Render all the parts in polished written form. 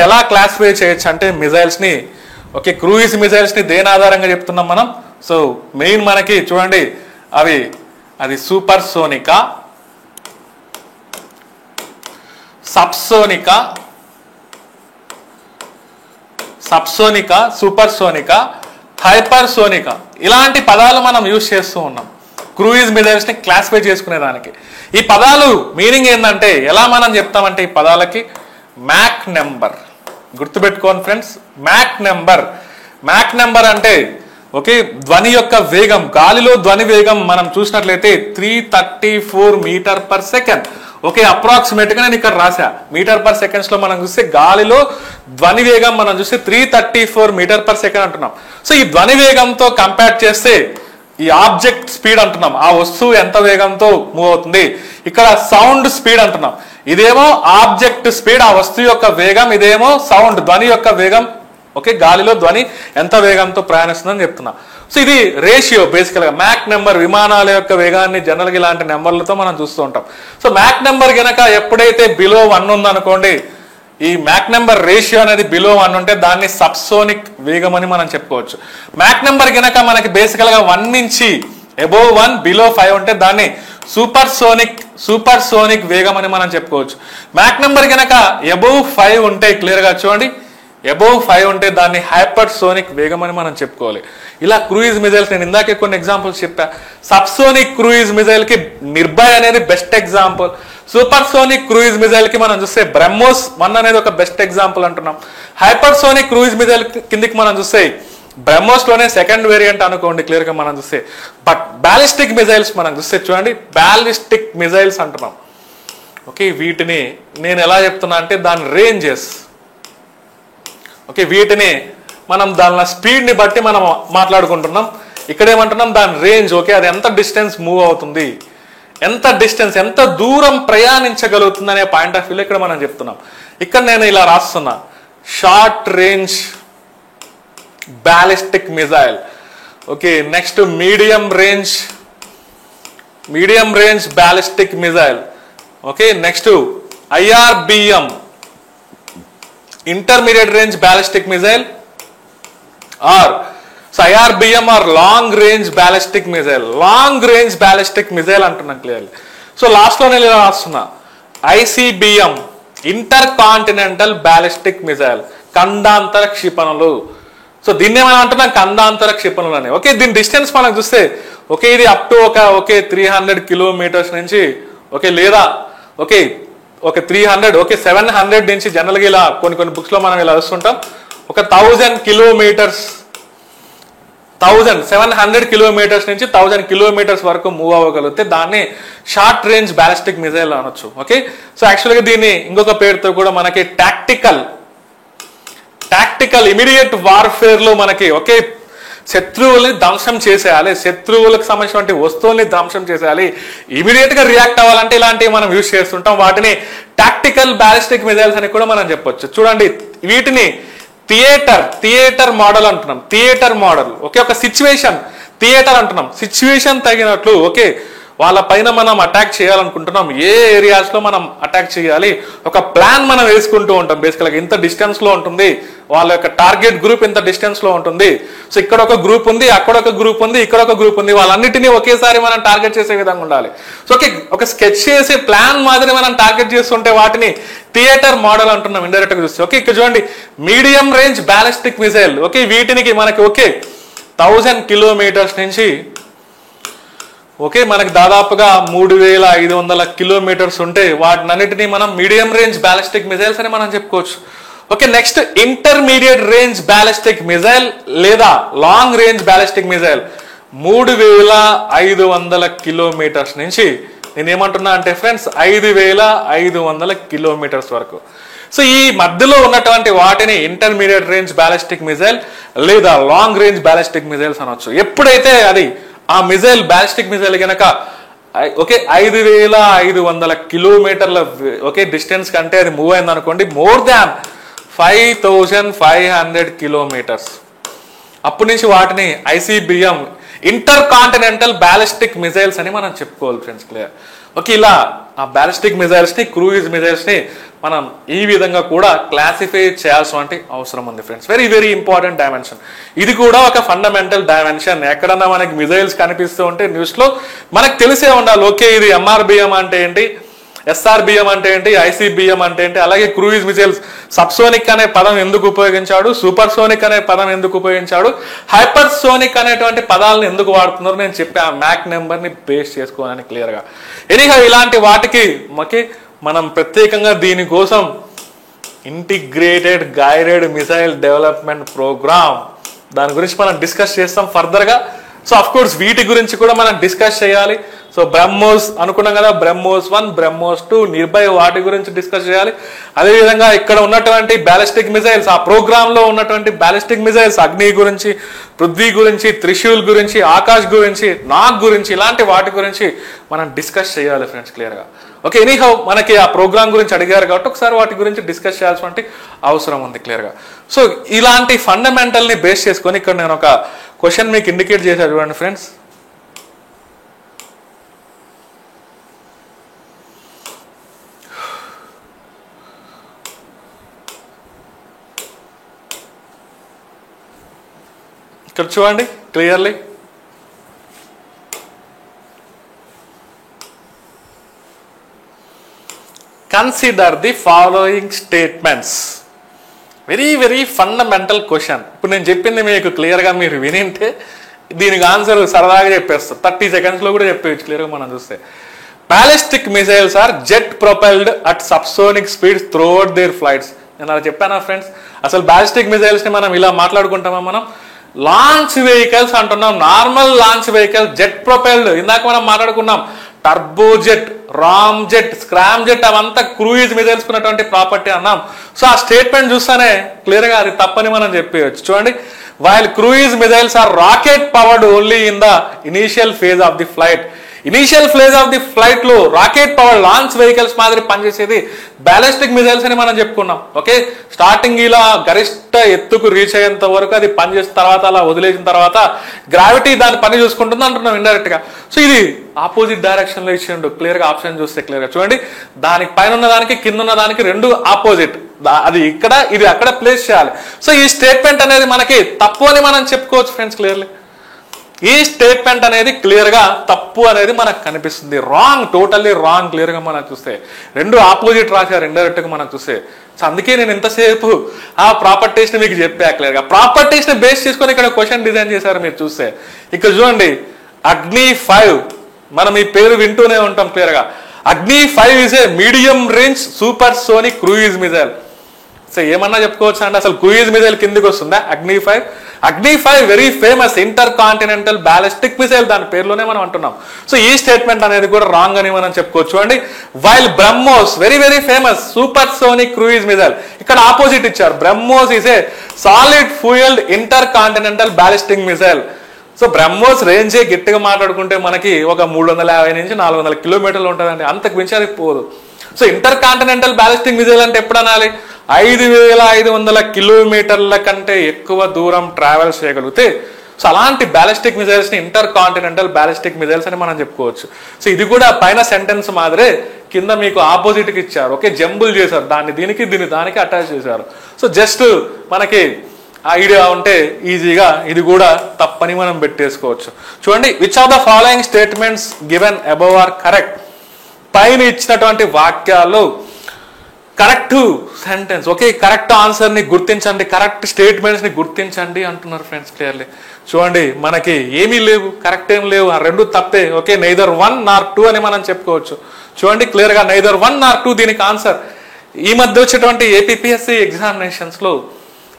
ఎలా క్లాసిఫై చేయొచ్చు అంటే మిజైల్స్ ని ఓకే క్రూయిజ్ మిజైల్స్ ని దేని ఆధారంగా చెప్తున్నాం మనం. సో మెయిన్ మనకి చూడండి అది సూపర్ సోనికా, సబ్సోనికా, సూపర్ సోనికా, హైపర్ సోనికా ఇలాంటి పదాలు మనం యూజ్ చేస్తూ ఉన్నాం క్రూయిజ్ మిజైల్స్ ని క్లాసిఫై చేసుకునేదానికి. ఈ పదాలు మీనింగ్ ఏంటంటే ఎలా మనం చెప్తామంటే ఈ పదాలకి మ్యాక్ నెంబర్ గుర్తుపెట్టుకోండి ఫ్రెండ్స్. మ్యాక్ నెంబర్ అంటే ఓకే ధ్వని యొక్క వేగం, గాలిలో ధ్వని వేగం మనం చూసినట్లయితే 334 meter per second. Okay approximate గా నేను ఇక్కడ రాసా మీటర్ పర్ సెకండ్స్ లో మనం చూస్తే గాలిలో ధ్వని వేగం మనం చూస్తే 334 మీటర్ పర్ సెకండ్ అంటున్నాం. సో ఈ ధ్వని వేగంతో కంపేర్ చేస్తే ఈ ఆబ్జెక్ట్ స్పీడ్ అంటున్నాం, ఆ వస్తువు ఎంత వేగంతో మూవ్ అవుతుంది. ఇక్కడ సౌండ్ స్పీడ్ అంటున్నాం, ఇదేమో ఆబ్జెక్ట్ స్పీడ్, ఆ వస్తువు యొక్క వేగం, ఇదేమో సౌండ్ ధ్వని యొక్క వేగం. ఓకే గాలిలో ధ్వని ఎంత వేగంతో ప్రయాణిస్తుందని చెప్తున్నా. సో ఇది రేషియో బేసికల్ గా మ్యాక్ నెంబర్, విమానాల యొక్క వేగాన్ని జనరల్ గా ఇలాంటి నెంబర్లతో మనం చూస్తూ ఉంటాం. సో మ్యాక్ నెంబర్ గనక ఎప్పుడైతే బిలో 1 ఉందనుకోండి, ఈ మ్యాక్ నెంబర్ రేషియో అనేది బిలో 1 ఉంటే దాన్ని సబ్సోనిక్ వేగం అని మనం చెప్పుకోవచ్చు. మ్యాక్ నెంబర్ గనక మనకి బేసికల్ గా 1 నుంచి అబోవ్ 1 బిలో 5 ఉంటే దాన్ని సూపర్ సోనిక్ వేగం అని మనం చెప్పుకోవచ్చు. మ్యాక్ నెంబర్ గనక అబోవ్ 5 ఉంటే క్లియర్ గా చూడండి, అబోవ్ 5 ఉంటే దాన్ని హైపర్ సోనిక్ వేగం అని మనం చెప్పుకోవాలి. ఇలా క్రూయిజ్ మిజైల్స్ నేను ఇందాకే కొన్ని ఎగ్జాంపుల్స్ చెప్పా. సబ్సోనిక్ క్రూయిజ్ మిజైల్ కి నిర్భయ్ అనేది best example. Super sonic cruise missile కి మనం చూస్తే బ్రహ్మోస్ 1 అనేది ఒక బెస్ట్ ఎగ్జాంపుల్ అంటున్నాం. హైపర్ సోనిక్ క్రూయిజ్ మిజైల్ కిందికి మనం చూస్తే బ్రహ్మోస్ లోనే సెకండ్ వేరియంట్ అనుకోండి క్లియర్ గా మనం చూస్తే. బట్ బ్యాలిస్టిక్ మిజైల్స్ మనం చూస్తే చూడండి, బ్యాలిస్టిక్ మిజైల్స్ అంటున్నాం. ఓకే వీటిని నేను ఎలా చెప్తున్నా అంటే దాని రేంజెస్, ఓకే వీటిని మనం దాని స్పీడ్ ని బట్టి మనం మాట్లాడుకుంటున్నాం. ఇక్కడ ఏమంటున్నాం దాని రేంజ్, ఓకే అది ఎంత డిస్టెన్స్ మూవ్ అవుతుంది, ఎంత దూరం ప్రయాణించగలుగుతుంది అనే పాయింట్ ఆఫ్ వ్యూలో ఇక్కడ మనం చెప్తున్నాం. ఇక్కడ నేను ఇలా రాస్తున్నా short range ballistic missile. Okay next medium range ballistic missile. Okay next IRBM intermediate range ballistic missile IRBM or long range ballistic missile అంటున్నాం క్లియర్లీ. సో లాస్ట్ లో నేను ఇలా రాస్తున్నా ICBM intercontinental ballistic missile, ఖండాంతర క్షిపణులు. So దీన్ని ఏమైనా అంటున్నాం ఖండాంతర క్షిపణులు అని. ఓకే దీని డిస్టెన్స్ మనం చూస్తే ఓకే ఇది అప్ టు ఒక 300 కిలోమీటర్స్ నుంచి ఓకే లేదా ఓకే 300 ఓకే 700 నుంచి జనరల్ గా ఇలా కొన్ని బుక్స్ లో మనం ఇలా వస్తుంటాం ఒక 1000 కిలోమీటర్స్ 700 కిలోమీటర్స్ నుంచి 1000 కిలోమీటర్స్ వరకు మూవ్ అవ్వగలిగితే దాన్ని షార్ట్ రేంజ్ బ్యాలిస్టిక్ మిజైల్ అనొచ్చు. ఓకే సో యాక్చువల్గా దీన్ని ఇంకొక పేరుతో కూడా మనకి టాక్టికల్ ఇమీడియట్ వార్ఫేర్ లో మనకి ఓకే శత్రువుల్ని ధ్వంసం చేసేయాలి, శత్రువులకు సంబంధించిన వస్తువుల్ని ధ్వంసం చేసేయాలి, ఇమీడియట్ గా రియాక్ట్ అవ్వాలంటే ఇలాంటివి మనం యూజ్ చేస్తుంటాం. వాటిని టాక్టికల్ బ్యాలిస్టిక్ మిజైల్స్ అని కూడా మనం చెప్పొచ్చు. చూడండి వీటిని థియేటర్ మోడల్ అంటున్నాం. థియేటర్ మోడల్ ఓకే ఒక సిచ్యువేషన్ థియేటర్ అంటున్నాం. సిచ్యువేషన్ తగినట్లు ఓకే వాళ్ళ పైన మనం అటాక్ చేయాలనుకుంటున్నాం, ఏ ఏరియాస్ లో మనం అటాక్ చేయాలి ఒక ప్లాన్ మనం వేసుకుంటూ ఉంటాం. బేసికల్ గా ఇంత డిస్టెన్స్ లో ఉంటుంది, వాళ్ళ యొక్క టార్గెట్ గ్రూప్ ఇంత డిస్టెన్స్ లో ఉంటుంది. సో ఇక్కడ ఒక గ్రూప్ ఉంది, అక్కడ ఒక గ్రూప్ ఉంది, ఇక్కడ ఒక గ్రూప్ ఉంది, వాళ్ళన్నిటినీ ఒకేసారి మనం టార్గెట్ చేసే విధంగా ఉండాలి. సో ఓకే ఒక స్కెచ్ చేసే ప్లాన్ మాదిరి మనం టార్గెట్ చేస్తుంటే వాటిని థియేటర్ మోడల్ అంటున్నాం ఇండైరెక్ట్ గా చూస్తే. ఓకే ఇక్కడ చూడండి medium range ballistic missile. Okay వీటికి మనకి ఓకే 1000 కిలోమీటర్స్ నుంచి ఓకే మనకి దాదాపుగా 3500 కిలోమీటర్స్ ఉంటే వాటినన్నిటినీ మనం మీడియం రేంజ్ బ్యాలిస్టిక్ మిజైల్స్ అని మనం చెప్పుకోవచ్చు. Okay next intermediate range ballistic missile లేదా long range ballistic missile 3500 kilometers నుంచి నేను ఏమంటున్నా అంటే ఫ్రెండ్స్ 5500 కిలోమీటర్స్ వరకు. సో ఈ మధ్యలో ఉన్నటువంటి వాటిని ఇంటర్మీడియట్ రేంజ్ బ్యాలిస్టిక్ మిజైల్ లేదా లాంగ్ రేంజ్ బ్యాలిస్టిక్ మిజైల్స్ అనొచ్చు. ఎప్పుడైతే అది ఆ మిజైల్ బ్యాలిస్టిక్ మిజైల్ కనుక ఓకే 5500 కిలోమీటర్ల ఓకే డిస్టెన్స్ కంటే అది మూవ్ అయింది అనుకోండి, మోర్ దాన్ 5500 కిలోమీటర్స్, అప్పటి నుంచి వాటిని ICBM intercontinental ballistic missiles అని మనం చెప్పుకోవాలి ఫ్రెండ్స్. క్లియర్ ఓకే ఇలా ఆ బ్యాలిస్టిక్ మిజైల్స్ని క్రూయిజ్ మిజైల్స్ని మనం ఈ విధంగా కూడా క్లాసిఫై చేయాల్సిన అవసరం ఉంది friends. Very very important dimension. ఇది కూడా ఒక ఫండమెంటల్ డైమెన్షన్. ఎక్కడన్నా మనకి మిజైల్స్ కనిపిస్తూ ఉంటే న్యూస్లో మనకు తెలిసే ఉండాలి, ఓకే ఇది ఎంఆర్బిఎం అంటే ఏంటి, ఎస్ఆర్బిఎం అంటే ఏంటి, ఐసిబిఎం అంటే ఏంటి, అలాగే క్రూయిజ్ మిజైల్స్ సబ్సోనిక్ అనే పదం ఎందుకు ఉపయోగించాడు, సూపర్ సోనిక్ అనే పదం ఎందుకు ఉపయోగించాడు, హైపర్ సోనిక్ అనేటువంటి పదాలను ఎందుకు వాడుతున్నారు నేను చెప్పి ఆ మ్యాక్ నెంబర్ని బేస్ చేసుకోవాలని క్లియర్గా. ఎనీహౌ ఇలాంటి వాటికి మనం ప్రత్యేకంగా దీనికోసం integrated guided missile development program దాని గురించి మనం డిస్కస్ చేస్తాం ఫర్దర్గా. సో అఫ్ కోర్స్ వీటి గురించి కూడా మనం డిస్కస్ చేయాలి. సో బ్రహ్మోస్ అనుకున్నాం కదా, బ్రహ్మోస్ 1, బ్రహ్మోస్ 2, నిర్భయ్ వాటి గురించి డిస్కస్ చేయాలి. అదేవిధంగా ఇక్కడ ఉన్నటువంటి బ్యాలిస్టిక్ మిజైల్స్, ఆ ప్రోగ్రాంలో ఉన్నటువంటి బ్యాలిస్టిక్ మిజైల్స్ అగ్ని గురించి, పృథ్వీ గురించి, త్రిశూల్ గురించి, ఆకాష్ గురించి, నాగ్ గురించి, ఇలాంటి వాటి గురించి మనం డిస్కస్ చేయాలి ఫ్రెండ్స్ క్లియర్గా. ఓకే, ఎనీహౌ మనకి ఆ ప్రోగ్రామ్ గురించి అడిగారు కాబట్టి ఒకసారి వాటి గురించి డిస్కస్ చేయాల్సిన అవసరం ఉంది క్లియర్గా. సో ఇలాంటి ఫండమెంటల్ని బేస్ చేసుకొని ఇక్కడ నేను ఒక క్వశ్చన్ మీకు ఇండికేట్ చేశాను చూడండి ఫ్రెండ్స్. ఇక్కడ చూడండి clearly, consider the following statements. Very very fundamental question. ఇప్పుడు నేను చెప్పింది మీకు క్లియర్గా మీరు వినింటే దీనికి ఆన్సర్ సరదాగా చెప్పేస్తారు, 30 secondsలో కూడా చెప్పేయచ్చు క్లియర్గా మనం చూస్తే. Ballistic missiles are jet propelled at subsonic speeds throughout their flights. నేను అలా చెప్పానా ఫ్రెండ్స్? అసలు బ్యాలిస్టిక్ మిసైల్స్ని మనం ఇలా మాట్లాడుకుంటామా? మనం లాంచ్ వెహికల్స్ అంటున్నాం, normal launch vehicle, jet propelled ఇందాక మనం మాట్లాడుకున్నాం, turbo jet, ram jet, scram jet, అవంతా క్రూయిజ్ మిజైల్స్ ఉన్నటువంటి ప్రాపర్టీ అన్నాం. సో ఆ స్టేట్మెంట్ చూస్తేనే క్లియర్గా అది తప్పని మనం చెప్పవచ్చు. చూడండి, while cruise missiles are rocket powered only in the initial phase of the flight. Initial phase of the flight లో రాకెట్ పవర్ లాంచ్ వెహికల్స్ మాదిరి పనిచేసేది బ్యాలిస్టిక్ మిజైల్స్ అని మనం చెప్పుకున్నాం. ఓకే, స్టార్టింగ్ ఇలా గరిష్ట ఎత్తుకు రీచ్ అయ్యేంత వరకు అది పనిచేసిన తర్వాత అలా వదిలేసిన తర్వాత గ్రావిటీ దాని పని చూసుకుంటుంది అంటున్నాం ఇండైరెక్ట్ గా. సో ఇది ఆపోజిట్ డైరెక్షన్ లో ఇచ్చిండు క్లియర్ గా. ఆప్షన్ చూస్తే క్లియర్ గా చూడండి, దానికి పైన ఉన్న దానికి కింద ఉన్న దానికి రెండు ఆపోజిట్, అది ఇక్కడ ఇది అక్కడ ప్లేస్ చేయాలి. సో ఈ స్టేట్మెంట్ అనేది మనకి తప్పు అని మనం చెప్పుకోవచ్చు ఫ్రెండ్స్ క్లియర్లీ. ఈ స్టేట్మెంట్ అనేది క్లియర్ గా తప్పు అనేది మనకు కనిపిస్తుంది, రాంగ్, టోటల్లీ రాంగ్ క్లియర్ గా మనం చూస్తే. రెండు ఆపోజిట్ రాశారు ఇండైరెక్ట్ గా మనం చూస్తే. సో అందుకే నేను ఇంతసేపు ఆ ప్రాపర్టీస్ ని మీకు చెప్పా క్లియర్ గా. ప్రాపర్టీస్ ని బేస్ చేసుకొని ఇక్కడ క్వశ్చన్ డిజైన్ చేశారు మీరు చూస్తే. ఇక్కడ చూడండి, అగ్ని 5 మనం ఈ పేరు వింటూనే ఉంటాం క్లియర్ గా. అగ్ని 5 is a medium range super sonic cruise missile. So ఏమన్నా చెప్పుకోవచ్చు అండి, అసలు క్రూయిజ్ మిజైల్ కిందికి వస్తుందా అగ్ని 5? అగ్ని 5 very famous inter continental ballistic missile, దాని పేరులోనే మనం అంటున్నాం. సో ఈ స్టేట్మెంట్ అనేది కూడా రాంగ్ అని మనం చెప్పుకోవచ్చు అండి. While BrahMos very very famous supersonic cruise missile, ఇక్కడ ఆపోజిట్ ఇచ్చారు. BrahMos is a solid fuelled intercontinental ballistic missile. So BrahMos రేంజే గట్టిగా మాట్లాడుకుంటే మనకి ఒక 350 నుంచి 400 కిలోమీటర్లు ఉంటుందండి, అంతకు మించి అది పోదు. So inter continental ballistic missile అంటే ఎప్పుడు అనాలి? 5500 కిలోమీటర్ల కంటే ఎక్కువ దూరం ట్రావెల్ చేయగలిగితే సో అలాంటి బ్యాలిస్టిక్ మిసైల్స్ ని ఇంటర్ కాంటినెంటల్ బ్యాలిస్టిక్ మిసైల్స్ అని మనం చెప్పుకోవచ్చు. సో ఇది కూడా పైన సెంటెన్స్ మాదిరే కింద మీకు ఆపోజిట్ కి ఇచ్చారు. ఓకే, జంబుల్ చేశారు, దాన్ని దీనికి దీన్ని దానికి అటాచ్ చేశారు. సో జస్ట్ మనకి ఐడియా ఉంటే ఈజీగా ఇది కూడా తప్పని మనం పెట్టేసుకోవచ్చు. చూడండి, which of the following statements given above are correct. పైన ఇచ్చినటువంటి వాక్యాల్లో correct sentence, okay, correct answer ని గుర్తించండి, కరెక్ట్ స్టేట్మెంట్స్ ని గుర్తించండి అంటున్నారు ఫ్రెండ్స్ క్లియర్లీ. చూడండి, మనకి ఏమీ లేవు, కరెక్ట్ ఏం లేవు, ఆ రెండు తప్పే. ఓకే, నైదర్ 1 nor 2 అని మనం చెప్పుకోవచ్చు. చూడండి క్లియర్ గా, నైదర్ 1 nor 2 దీనికి ఆన్సర్. ఈ మధ్య వచ్చేటువంటి ఏపీపీఎస్సీ ఎగ్జామినేషన్స్ లో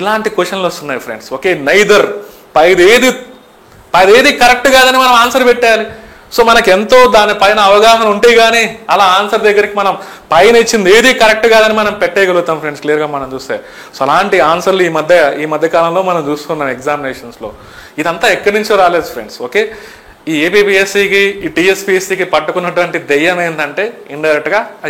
ఇలాంటి క్వశ్చన్లు వస్తున్నాయి ఫ్రెండ్స్. ఓకే, నైదర్ పైదేది కరెక్ట్ కాదని మనం ఆన్సర్ పెట్టాలి. సో మనకి ఎంతో దానిపైన అవగాహన ఉంటే గానీ అలా ఆన్సర్ దగ్గరికి మనం పైన ఇచ్చింది ఏది కరెక్ట్ కాదని మనం పెట్టేయగలుగుతాం ఫ్రెండ్స్ క్లియర్గా మనం చూస్తే. సో అలాంటి ఆన్సర్లు ఈ మధ్య కాలంలో మనం చూస్తున్నాం ఎగ్జామినేషన్స్లో. ఇదంతా ఎక్కడి నుంచో రాలేదు ఫ్రెండ్స్. ఓకే, ఈ ఏపీపీఎస్సీకి ఈ టీఎస్పీఎస్సీకి పట్టుకున్నటువంటి దెయ్యం ఏంటంటే ఇండైరెక్ట్గా ఆ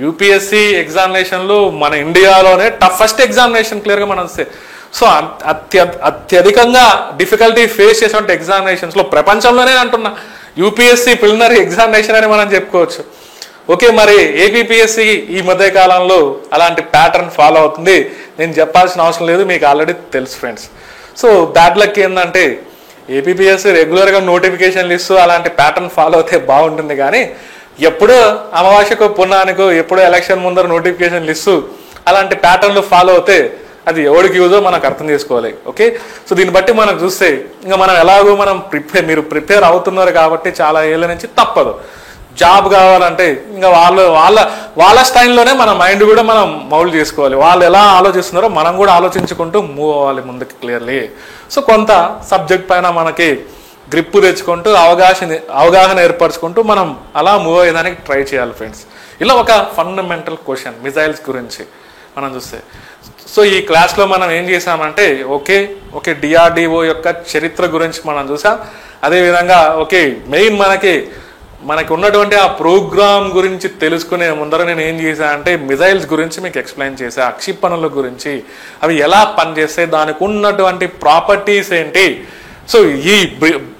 యూపీఎస్సీ ఎగ్జామినేషన్లు మన ఇండియాలోనే టఫెస్ట్ ఎగ్జామినేషన్ క్లియర్గా మనం వస్తే. సో అత్యధికంగా డిఫికల్టీ ఫేస్ చేసేటువంటి ఎగ్జామినేషన్స్లో ప్రపంచంలోనే అంటున్నా యూపీఎస్సీ ప్రిలిమినరీ ఎగ్జామినేషన్ అని మనం చెప్పుకోవచ్చు. ఓకే, మరి ఏపీపీఎస్సి ఈ మధ్య కాలంలో అలాంటి ప్యాటర్న్ ఫాలో అవుతుంది. నేను చెప్పాల్సిన అవసరం లేదు, మీకు ఆల్రెడీ తెలుసు ఫ్రెండ్స్. సో బ్యాడ్ లక్ ఏంటంటే ఏపీపీఎస్సి రెగ్యులర్గా నోటిఫికేషన్లు ఇస్తూ అలాంటి ప్యాటర్న్ ఫాలో అవుతే బాగుంటుంది. కానీ ఎప్పుడో అమావాస్యకో పుణ్యానికో ఎప్పుడో ఎలక్షన్ ముందర నోటిఫికేషన్లు ఇస్తూ అలాంటి ప్యాటర్న్లు ఫాలో అవుతే అది ఎవరికి యూజో మనకు అర్థం చేసుకోవాలి. ఓకే, సో దీన్ని బట్టి మనం చూస్తే ఇంకా మనం ఎలాగో మనం మీరు ప్రిపేర్ అవుతున్నారు కాబట్టి చాలా ఏళ్ళ నుంచి తప్పదు. జాబ్ కావాలంటే ఇంకా వాళ్ళ స్టైల్లోనే మన మైండ్ కూడా మనం మౌల్డ్ చేసుకోవాలి. వాళ్ళు ఎలా ఆలోచిస్తున్నారో మనం కూడా ఆలోచించుకుంటూ మూవ్ అవ్వాలి ముందుకు క్లియర్లీ. సో కొంత సబ్జెక్ట్ పైన మనకి గ్రిప్పు తెచ్చుకుంటూ అవగాహన ఏర్పరచుకుంటూ మనం అలా మూవ్ అయ్యేదానికి ట్రై చేయాలి ఫ్రెండ్స్. ఇలా ఒక ఫండమెంటల్ క్వశ్చన్ మిజైల్స్ గురించి మనం చూస్తే. సో ఈ క్లాస్లో మనం ఏం చేసామంటే ఓకే డిఆర్డిఓ యొక్క చరిత్ర గురించి మనం చూసాం. అదేవిధంగా మెయిన్ మనకి ఉన్నటువంటి ఆ ప్రోగ్రామ్ గురించి తెలుసుకునే ముందర నేను ఏం చేశా అంటే మిజైల్స్ గురించి మీకు ఎక్స్ప్లెయిన్ చేశా. క్షిపణుల గురించి అవి ఎలా పనిచేస్తాయి, దానికి ఉన్నటువంటి ప్రాపర్టీస్ ఏంటి. సో ఈ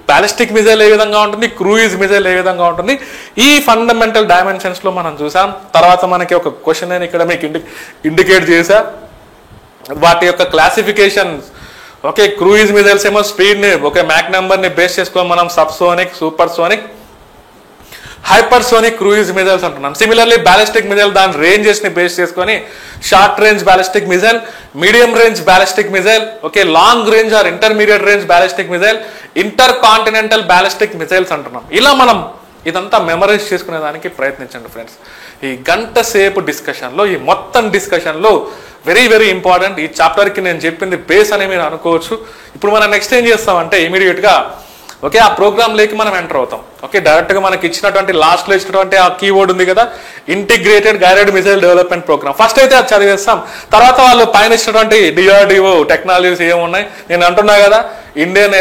బ్యాలిస్టిక్ మిజైల్ ఏ విధంగా ఉంటుంది, క్రూయిజ్ మిజైల్ ఏ విధంగా ఉంటుంది, ఈ ఫండమెంటల్ డైమెన్షన్స్లో మనం చూసాం. తర్వాత మనకి ఒక క్వశ్చన్ నేను ఇక్కడ మీకు ఇండికేట్ చేశా, వాటి యొక్క క్లాసిఫికేషన్. క్రూయిజ్ మిజైల్స్ ఏమో స్పీడ్ని మ్యాక్ నెంబర్ని బేస్ చేసుకొని మనం subsonic, super sonic, hypersonic cruise missiles అంటున్నాం. సిమిలర్లీ బ్యాలిస్టిక్ మిజైల్ దాని రేంజెస్ ని బేస్ చేసుకొని short range ballistic missile, medium range ballistic missile, long range are intermediate range ballistic missile, inter continental ballistic missiles అంటున్నాం. ఇలా మనం ఇదంతా మెమరైజ్ చేసుకునే దానికి ప్రయత్నించండి ఫ్రెండ్స్. ఈ గంట సేపు డిస్కషన్లో, ఈ మొత్తం డిస్కషన్లో వెరీ వెరీ ఇంపార్టెంట్ ఈ చాప్టర్కి నేను చెప్పింది బేస్ అని మీరు అనుకోవచ్చు. ఇప్పుడు మనం నెక్స్ట్ ఏం చేస్తామంటే ఇమీడియట్గా ఆ ప్రోగ్రామ్ లేకి మనం ఎంటర్ అవుతాం. డైరెక్ట్గా మనకి ఇచ్చినటువంటి లాస్ట్లో ఇచ్చినటువంటి ఆ కీవర్డ్ ఉంది కదా, integrated guided missile development program. First అయితే అది చదివేస్తాం. తర్వాత వాళ్ళు పైన ఇచ్చినటువంటి డిఆర్డిఓ టెక్నాలజీస్ ఏమున్నాయి, నేను అంటున్నా కదా, ఇండియన్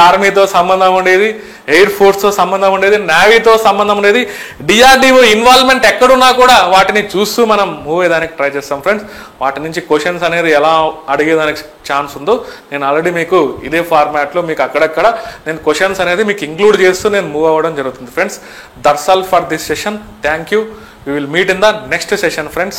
ఆర్మీతో సంబంధం ఉండేది, ఎయిర్ ఫోర్స్తో సంబంధం ఉండేది, నేవీతో సంబంధం ఉండేది, డిఆర్డిఓ ఇన్వాల్వ్మెంట్ ఎక్కడున్నా కూడా వాటిని చూస్తూ మనం మూవ్ అయ్యేదానికి ట్రై చేస్తాం ఫ్రెండ్స్. వాటి నుంచి క్వశ్చన్స్ అనేది ఎలా అడిగేదానికి ఛాన్స్ ఉందో నేను ఆల్రెడీ మీకు ఇదే ఫార్మాట్లో మీకు అక్కడక్కడ నేను క్వశ్చన్స్ అనేది మీకు ఇంక్లూడ్ చేస్తూ నేను మూవ్ అవ్వడం జరుగుతుంది friends. That's all for this session. Thank you. We will meet in the next session friends.